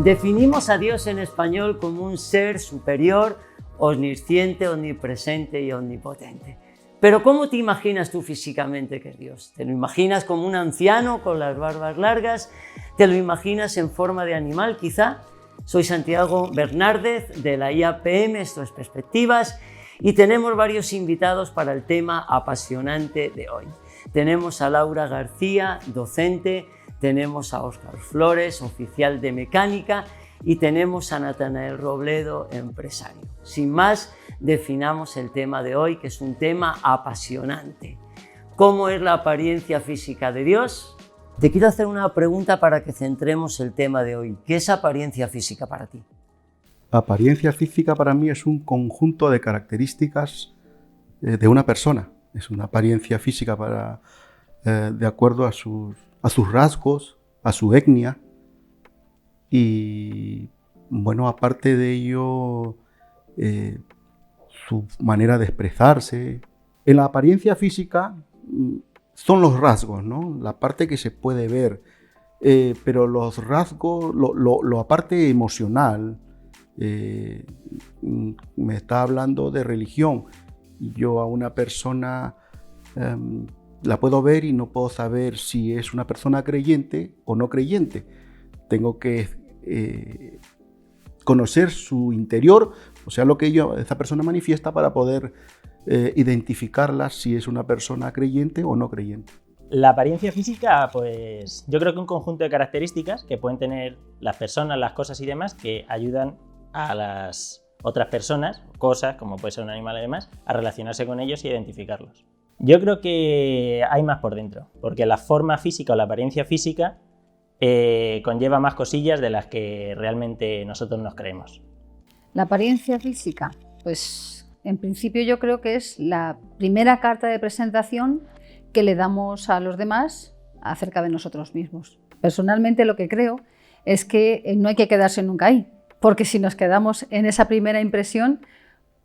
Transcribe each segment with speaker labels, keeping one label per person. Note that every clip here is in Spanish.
Speaker 1: Definimos a Dios en español como un ser superior, omnisciente, omnipresente y omnipotente. Pero ¿cómo te imaginas tú físicamente que es Dios? ¿Te lo imaginas como un anciano con las barbas largas? ¿Te lo imaginas en forma de animal quizá? Soy Santiago Bernárdez de la IAPM, esto es Perspectivas, y tenemos varios invitados para el tema apasionante de hoy. Tenemos a Laura García, docente, tenemos a Óscar Flores, oficial de mecánica, y tenemos a Natanael Robledo, empresario. Sin más, definamos el tema de hoy, que es un tema apasionante. ¿Cómo es la apariencia física de Dios? Te quiero hacer una pregunta para que centremos el tema de hoy. ¿Qué es apariencia física para ti?
Speaker 2: Apariencia física para mí es un conjunto de características de una persona. Es una apariencia física de acuerdo a sus rasgos, a su etnia. Y bueno, aparte de ello, su manera de expresarse. En la apariencia física son los rasgos, ¿no? La parte que se puede ver, pero los rasgos, la parte emocional, me está hablando de religión. Yo a una persona la puedo ver y no puedo saber si es una persona creyente o no creyente. Tengo que conocer su interior, o sea, lo que esa persona manifiesta para poder identificarla si es una persona creyente o no creyente.
Speaker 3: La apariencia física, pues yo creo que un conjunto de características que pueden tener las personas, las cosas y demás que ayudan a las otras personas, cosas, como puede ser un animal y demás, a relacionarse con ellos y identificarlos. Yo creo que hay más por dentro, porque la forma física o la apariencia física conlleva más cosillas de las que realmente nosotros nos creemos.
Speaker 4: La apariencia física, pues en principio yo creo que es la primera carta de presentación que le damos a los demás acerca de nosotros mismos. Personalmente lo que creo es que no hay que quedarse nunca ahí, porque si nos quedamos en esa primera impresión,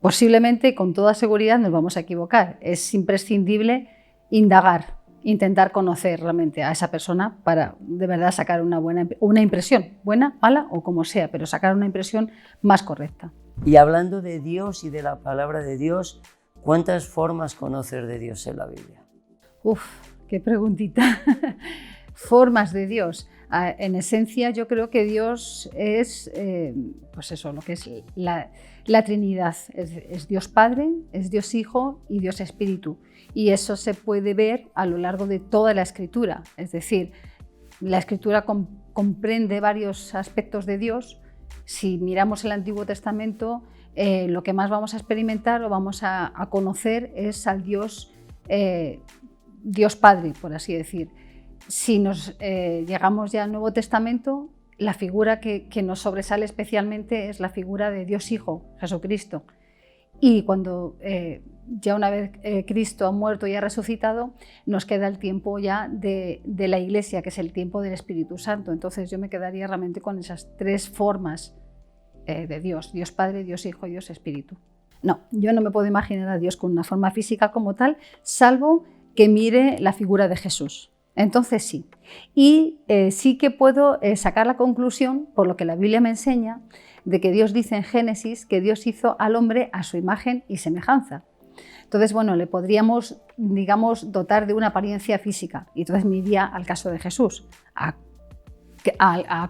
Speaker 4: posiblemente con toda seguridad nos vamos a equivocar. Es imprescindible indagar, intentar conocer realmente a esa persona para de verdad sacar una impresión, buena, mala o como sea, pero sacar una impresión más correcta.
Speaker 1: Y hablando de Dios y de la palabra de Dios, ¿cuántas formas conoces de Dios en la Biblia?
Speaker 4: Uf, qué preguntita. Formas de Dios. En esencia yo creo que Dios es, pues eso, lo que es la Trinidad. Es Dios Padre, es Dios Hijo y Dios Espíritu. Y eso se puede ver a lo largo de toda la Escritura. Es decir, la Escritura comprende varios aspectos de Dios. Si miramos el Antiguo Testamento, lo que más vamos a experimentar o vamos a conocer es al Dios Padre, por así decir. Si nos llegamos ya al Nuevo Testamento, la figura que nos sobresale especialmente es la figura de Dios Hijo, Jesucristo. Y cuando ya una vez Cristo ha muerto y ha resucitado, nos queda el tiempo ya de la Iglesia, que es el tiempo del Espíritu Santo. Entonces yo me quedaría realmente con esas tres formas de Dios: Dios Padre, Dios Hijo y Dios Espíritu. No, yo no me puedo imaginar a Dios con una forma física como tal, salvo que mire la figura de Jesús. Entonces sí. Y sí que puedo sacar la conclusión, por lo que la Biblia me enseña, de que Dios dice en Génesis que Dios hizo al hombre a su imagen y semejanza. Entonces, bueno, le podríamos, digamos, dotar de una apariencia física. Y entonces me iría al caso de Jesús, a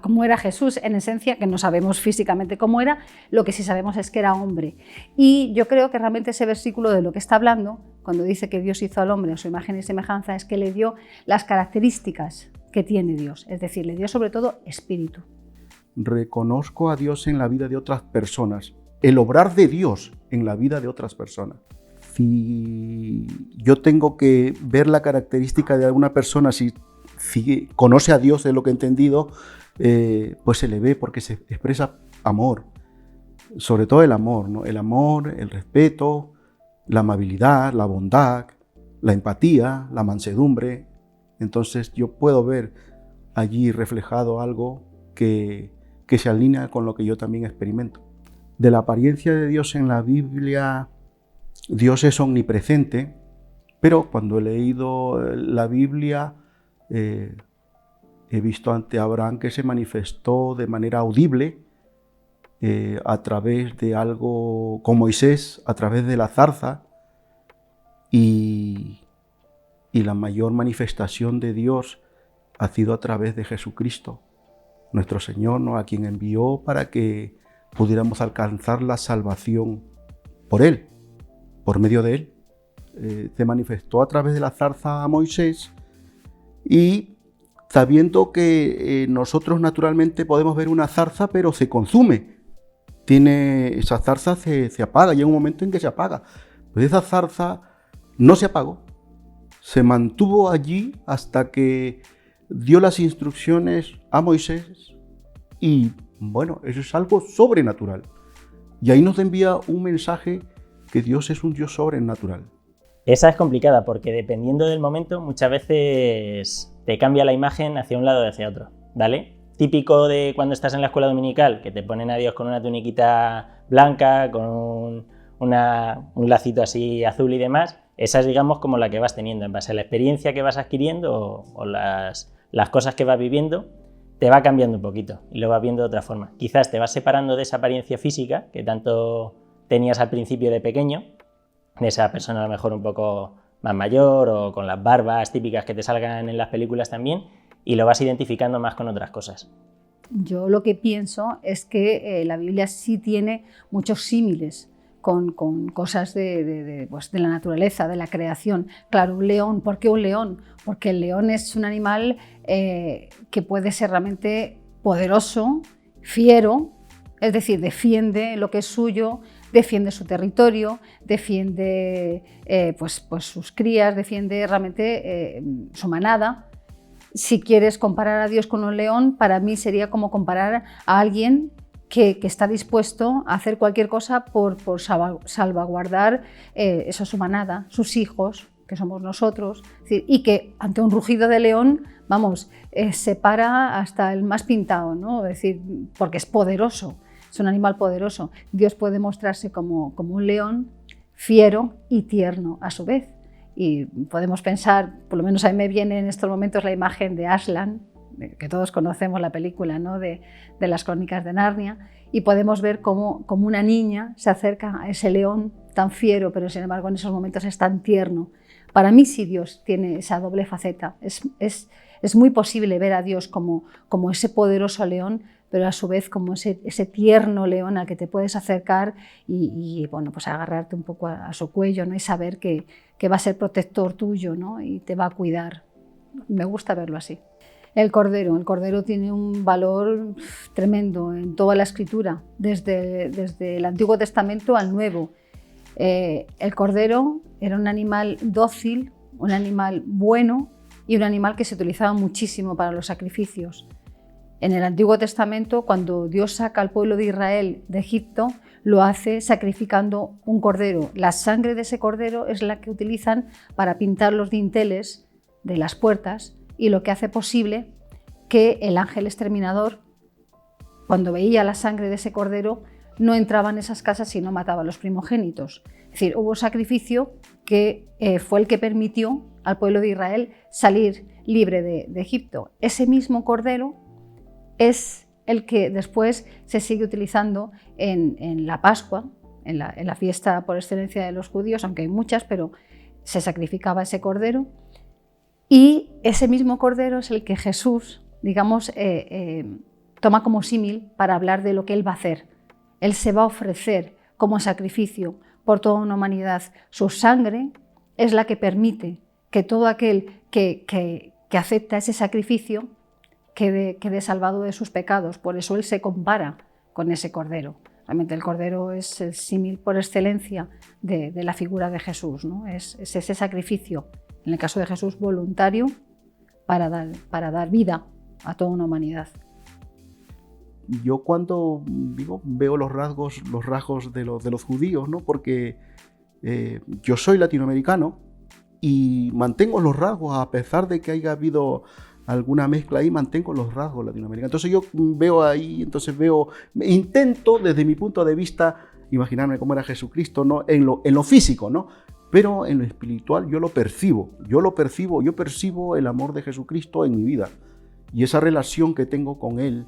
Speaker 4: cómo era Jesús en esencia, que no sabemos físicamente cómo era, lo que sí sabemos es que era hombre. Y yo creo que realmente ese versículo de lo que está hablando, cuando dice que Dios hizo al hombre a su imagen y semejanza, es que le dio las características que tiene Dios, es decir, le dio sobre todo espíritu.
Speaker 2: Reconozco a Dios en la vida de otras personas, el obrar de Dios en la vida de otras personas. Si yo tengo que ver la característica de alguna persona, si conoce a Dios, de lo que he entendido, pues se le ve porque se expresa amor, sobre todo el amor, ¿no? El amor, el respeto, la amabilidad, la bondad, la empatía, la mansedumbre. Entonces yo puedo ver allí reflejado algo que que se alinea con lo que yo también experimento. De la apariencia de Dios en la Biblia, Dios es omnipresente, pero cuando he leído la Biblia, he visto ante Abraham que se manifestó de manera audible a través de algo con Moisés, a través de la zarza, y la mayor manifestación de Dios ha sido a través de Jesucristo, nuestro Señor, ¿no? A quien envió para que pudiéramos alcanzar la salvación por Él, por medio de Él. Se manifestó a través de la zarza a Moisés, y sabiendo que nosotros naturalmente podemos ver una zarza, pero se consume. Esa zarza se apaga, llega un momento en que se apaga. Pues esa zarza no se apagó, se mantuvo allí hasta que dio las instrucciones a Moisés, y bueno, eso es algo sobrenatural. Y ahí nos envía un mensaje que Dios es un Dios sobrenatural.
Speaker 3: Esa es complicada porque dependiendo del momento muchas veces te cambia la imagen hacia un lado o hacia otro, ¿vale? Típico de cuando estás en la escuela dominical, que te ponen a Dios con una tuniquita blanca, con un lacito así azul y demás. Esa es, digamos, como la que vas teniendo en base a la experiencia que vas adquiriendo o las cosas que vas viviendo, te va cambiando un poquito y lo vas viendo de otra forma. Quizás te vas separando de esa apariencia física que tanto tenías al principio de pequeño, de esa persona a lo mejor un poco más mayor o con las barbas típicas que te salgan en las películas también, y lo vas identificando más con otras cosas.
Speaker 4: Yo lo que pienso es que la Biblia sí tiene muchos símiles con cosas de la naturaleza, de la creación. Claro, un león. ¿Por qué un león? Porque el león es un animal que puede ser realmente poderoso, fiero, es decir, defiende lo que es suyo, defiende su territorio, defiende pues sus crías, defiende realmente su manada. Si quieres comparar a Dios con un león, para mí sería como comparar a alguien que está dispuesto a hacer cualquier cosa por salvaguardar su manada, sus hijos, que somos nosotros, es decir, y que ante un rugido de león, vamos, se para hasta el más pintado, ¿no? Es decir, porque es poderoso, es un animal poderoso. Dios puede mostrarse como un león fiero y tierno a su vez. Y podemos pensar, por lo menos a mí me viene en estos momentos la imagen de Aslan, que todos conocemos la película, ¿no? de las Crónicas de Narnia, y podemos ver cómo una niña se acerca a ese león tan fiero, pero sin embargo en esos momentos es tan tierno. Para mí sí Dios tiene esa doble faceta. Es muy posible ver a Dios como ese poderoso león, pero a su vez como ese tierno león al que te puedes acercar y bueno, pues agarrarte un poco a su cuello, ¿no? Y saber que va a ser protector tuyo, ¿no? Y te va a cuidar. Me gusta verlo así. El Cordero tiene un valor tremendo en toda la Escritura, desde el Antiguo Testamento al Nuevo. El Cordero era un animal dócil, un animal bueno y un animal que se utilizaba muchísimo para los sacrificios. En el Antiguo Testamento, cuando Dios saca al pueblo de Israel de Egipto, lo hace sacrificando un cordero. La sangre de ese cordero es la que utilizan para pintar los dinteles de las puertas y lo que hace posible que el ángel exterminador, cuando veía la sangre de ese cordero, no entraba en esas casas y no mataba a los primogénitos. Es decir, hubo sacrificio que fue el que permitió al pueblo de Israel salir libre de Egipto. Ese mismo cordero es el que después se sigue utilizando en la Pascua, en la fiesta por excelencia de los judíos, aunque hay muchas, pero se sacrificaba ese cordero. Y ese mismo cordero es el que Jesús, digamos, toma como símil para hablar de lo que Él va a hacer. Él se va a ofrecer como sacrificio por toda una humanidad. Su sangre es la que permite que todo aquel que acepta ese sacrificio quede salvado de sus pecados. Por eso Él se compara con ese cordero. Realmente el cordero es el símil por excelencia de la figura de Jesús, ¿no? Es ese sacrificio, en el caso de Jesús, voluntario para dar vida a toda una humanidad.
Speaker 2: Yo cuando veo los rasgos de los judíos, ¿no? Porque yo soy latinoamericano y mantengo los rasgos a pesar de que haya habido alguna mezcla ahí, mantengo los rasgos latinoamericanos. Entonces yo veo ahí, intento desde mi punto de vista imaginarme cómo era Jesucristo, ¿no? En lo físico, ¿no? Pero en lo espiritual yo percibo el amor de Jesucristo en mi vida. Y esa relación que tengo con Él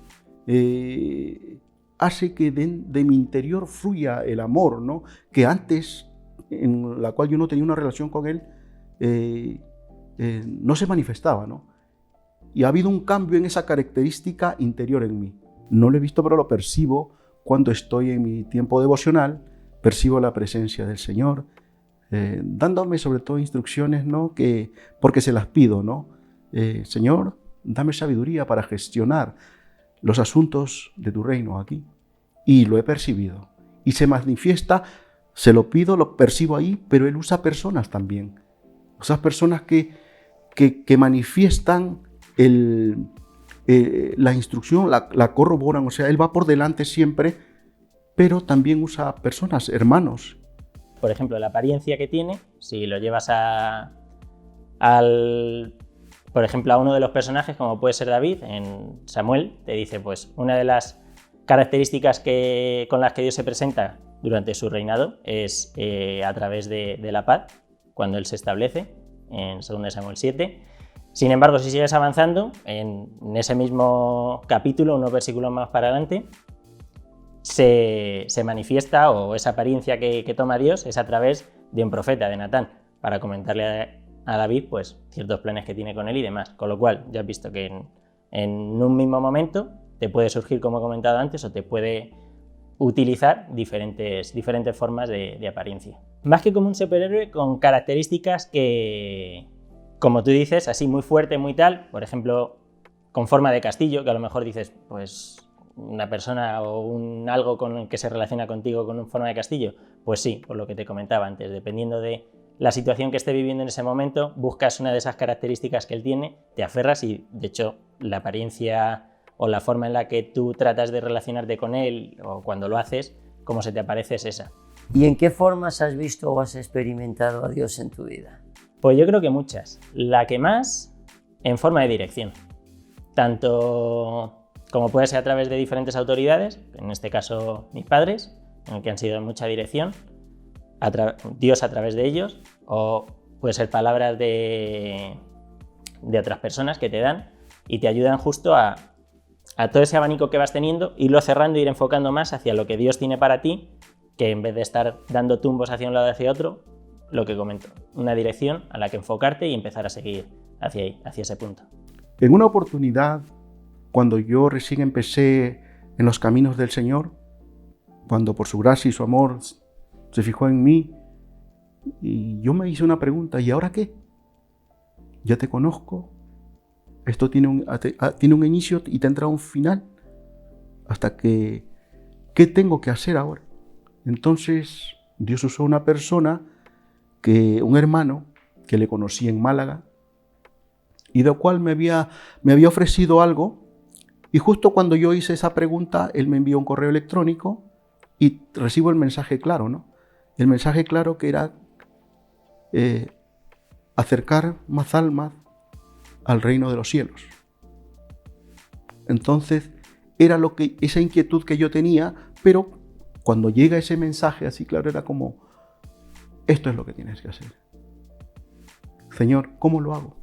Speaker 2: hace que de mi interior fluya el amor, ¿no? Que antes, en la cual yo no tenía una relación con Él, no se manifestaba, ¿no? Y ha habido un cambio en esa característica interior en mí. No lo he visto, pero lo percibo cuando estoy en mi tiempo devocional, percibo la presencia del Señor, dándome sobre todo instrucciones, ¿no? Porque se las pido, ¿no? Señor, dame sabiduría para gestionar los asuntos de tu reino aquí. Y lo he percibido. Y se manifiesta, se lo pido, lo percibo ahí, pero Él usa personas también. Esas personas que manifiestan la instrucción, la corroboran. O sea, Él va por delante siempre, pero también usa personas, hermanos.
Speaker 3: Por ejemplo, la apariencia que tiene, si lo llevas por ejemplo, a uno de los personajes, como puede ser David, en Samuel, te dice, pues, una de las características con las que Dios se presenta durante su reinado es a través de la paz, cuando Él se establece, en 2 Samuel 7. Sin embargo, si sigues avanzando, en ese mismo capítulo, unos versículos más para adelante, se manifiesta, o esa apariencia que toma Dios es a través de un profeta, de Natán, para comentarle a David pues, ciertos planes que tiene con él y demás. Con lo cual, ya has visto que en un mismo momento te puede surgir, como he comentado antes, o te puede utilizar diferentes formas de apariencia. Más que como un superhéroe, con características que, como tú dices, así muy fuerte, muy tal, por ejemplo, con forma de castillo, que a lo mejor dices, pues una persona o algo con el que se relaciona contigo con una forma de castillo, pues sí, por lo que te comentaba antes, dependiendo de la situación que esté viviendo en ese momento, buscas una de esas características que él tiene, te aferras y, de hecho, la apariencia o la forma en la que tú tratas de relacionarte con él o cuando lo haces, como se te aparece es esa.
Speaker 1: ¿Y en qué formas has visto o has experimentado a Dios en tu vida?
Speaker 3: Pues yo creo que muchas. La que más, en forma de dirección. Tanto como puede ser a través de diferentes autoridades, en este caso mis padres, en el que han sido en mucha dirección, Dios a través de ellos, o puede ser palabras de otras personas que te dan y te ayudan justo a todo ese abanico que vas teniendo, irlo cerrando, ir enfocando más hacia lo que Dios tiene para ti, que en vez de estar dando tumbos hacia un lado o hacia otro, lo que comento, una dirección a la que enfocarte y empezar a seguir hacia ahí, hacia ese punto.
Speaker 2: En una oportunidad, cuando yo recién empecé en los caminos del Señor, cuando por su gracia y su amor se fijó en mí, y yo me hice una pregunta, ¿y ahora qué? Ya te conozco, esto tiene un inicio y tendrá un final, hasta que, ¿qué tengo que hacer ahora? Entonces Dios usó una persona, un hermano que le conocí en Málaga, y del cual me había ofrecido algo, y justo cuando yo hice esa pregunta, él me envió un correo electrónico y recibo el mensaje claro, ¿no? El mensaje claro que era acercar más almas al reino de los cielos. Entonces, era esa inquietud que yo tenía, pero cuando llega ese mensaje así claro, era como, esto es lo que tienes que hacer. Señor, ¿cómo lo hago?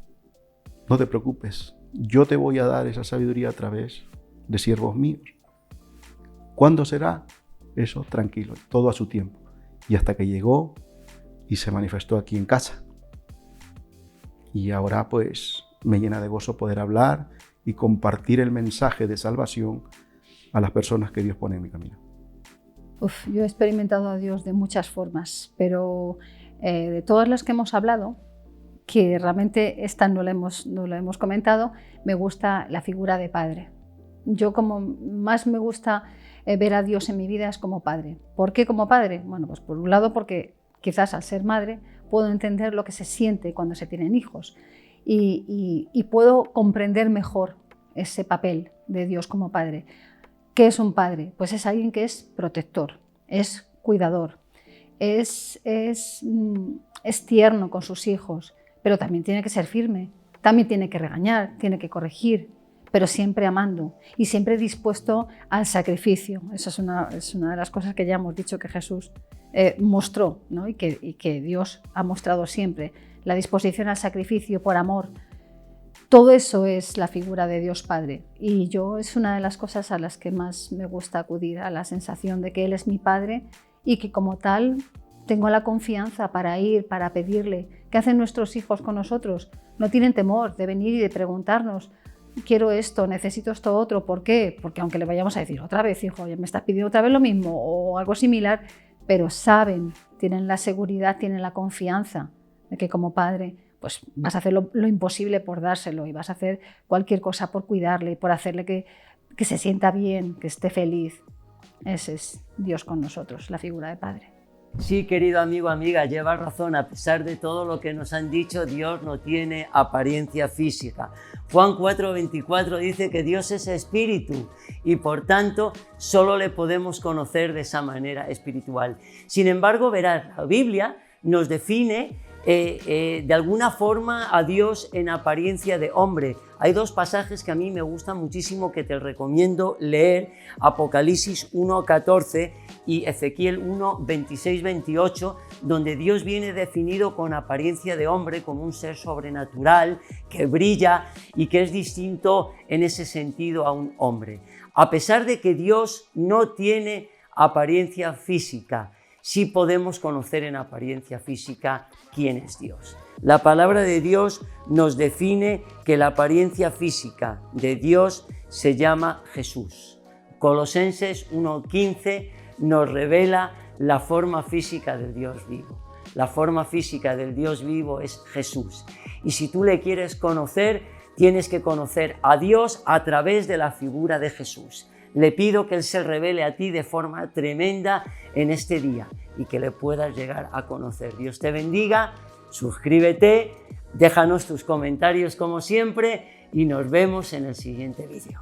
Speaker 2: No te preocupes, yo te voy a dar esa sabiduría a través de siervos míos. ¿Cuándo será? Eso, tranquilo, todo a su tiempo. Y hasta que llegó y se manifestó aquí en casa. Y ahora pues me llena de gozo poder hablar y compartir el mensaje de salvación a las personas que Dios pone en mi camino.
Speaker 4: Yo he experimentado a Dios de muchas formas, pero de todas las que hemos hablado, que realmente esta no la hemos comentado, me gusta la figura de padre. Yo como más me gusta ver a Dios en mi vida es como padre. ¿Por qué como padre? Bueno, pues por un lado porque quizás al ser madre puedo entender lo que se siente cuando se tienen hijos y puedo comprender mejor ese papel de Dios como padre. ¿Qué es un padre? Pues es alguien que es protector, es cuidador, es tierno con sus hijos, pero también tiene que ser firme, también tiene que regañar, tiene que corregir, pero siempre amando y siempre dispuesto al sacrificio. Esa es una de las cosas que ya hemos dicho que Jesús mostró, ¿no? y que Dios ha mostrado siempre, la disposición al sacrificio por amor. Todo eso es la figura de Dios Padre, y yo es una de las cosas a las que más me gusta acudir, a la sensación de que Él es mi Padre y que como tal tengo la confianza para ir, para pedirle. ¿Qué hacen nuestros hijos con nosotros? No tienen temor de venir y de preguntarnos: quiero esto, necesito esto otro. ¿Por qué? Porque aunque le vayamos a decir otra vez, hijo, ya me estás pidiendo otra vez lo mismo o algo similar, pero saben, tienen la seguridad, tienen la confianza de que como padre pues vas a hacer lo imposible por dárselo y vas a hacer cualquier cosa por cuidarle, por hacerle que se sienta bien, que esté feliz. Ese es Dios con nosotros, la figura de padre.
Speaker 1: Sí, querido amigo, amiga, llevas razón. A pesar de todo lo que nos han dicho, Dios no tiene apariencia física. Juan 4:24 dice que Dios es espíritu y por tanto solo le podemos conocer de esa manera espiritual. Sin embargo, verás, la Biblia nos define de alguna forma a Dios en apariencia de hombre. Hay dos pasajes que a mí me gustan muchísimo que te recomiendo leer: Apocalipsis 1:14 y Ezequiel 1:26-28, donde Dios viene definido con apariencia de hombre, como un ser sobrenatural que brilla y que es distinto en ese sentido a un hombre. A pesar de que Dios no tiene apariencia física, sí podemos conocer en apariencia física quién es Dios. La palabra de Dios nos define que la apariencia física de Dios se llama Jesús. Colosenses 1:15 nos revela la forma física del Dios vivo. La forma física del Dios vivo es Jesús. Y si tú le quieres conocer, tienes que conocer a Dios a través de la figura de Jesús. Le pido que Él se revele a ti de forma tremenda en este día y que le puedas llegar a conocer. Dios te bendiga, suscríbete, déjanos tus comentarios como siempre y nos vemos en el siguiente vídeo.